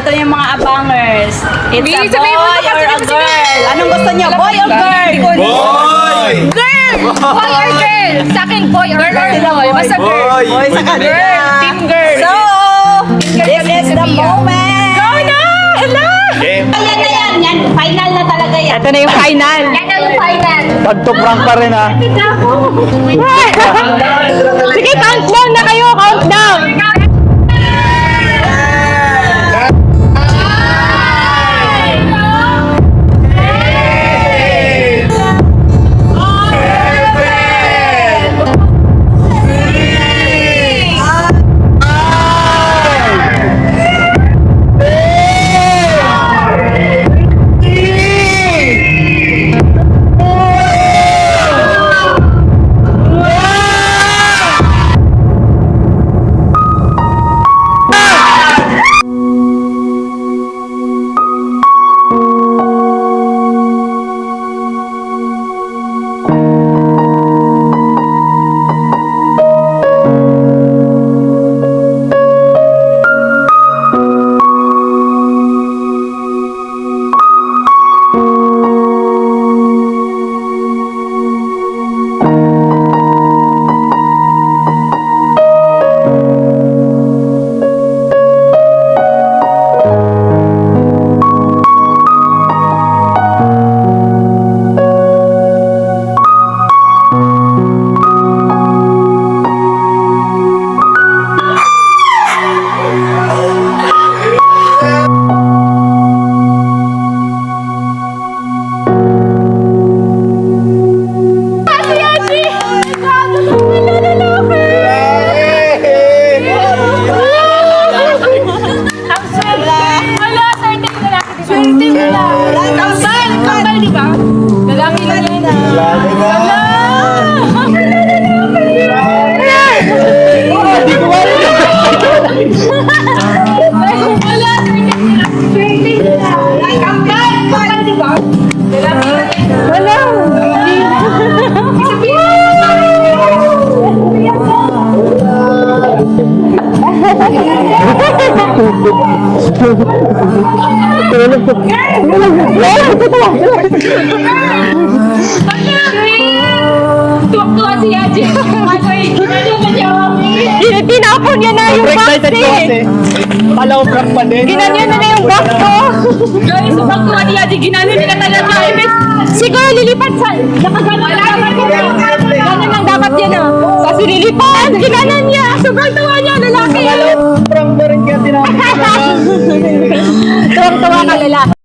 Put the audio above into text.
Ito yung mga abangers. It's a Sabihin mo boy ito, or a sabihin mo girl. Anong gusto niyo? Boy or girl? Boy! Girl! Boy or girl? Sa akin, boy or girl? Basta girl. Boy! Boy sa kanila. Girl, team girl. So, this is the moment. Go na! Hala! Game. Ayan na yan. Yan. Final na talaga yan. Ito na yung final. Yan na yung final. Pagtuprang pa rin ha. Sige, countdown na kayo. Countdown. Tuwak-tuwa si Yaji. Tinapon niya na yung box Excited ko kasi. Kala ko prank pa din. Ginanyan na yung box ko. Guys, tuwak-tuwa ni Yaji. Ginanyan niya talaga. Siguro lilipat sa... Nakagano na dapat yun. Ganun lang dapat yan Kasi lilipat. Ginanyan niya. Sobrang tuwa niya. Lalaki. Kala ko prank pa rin kaya tinapos ko na. Tuwang-tuwa ka lalaki.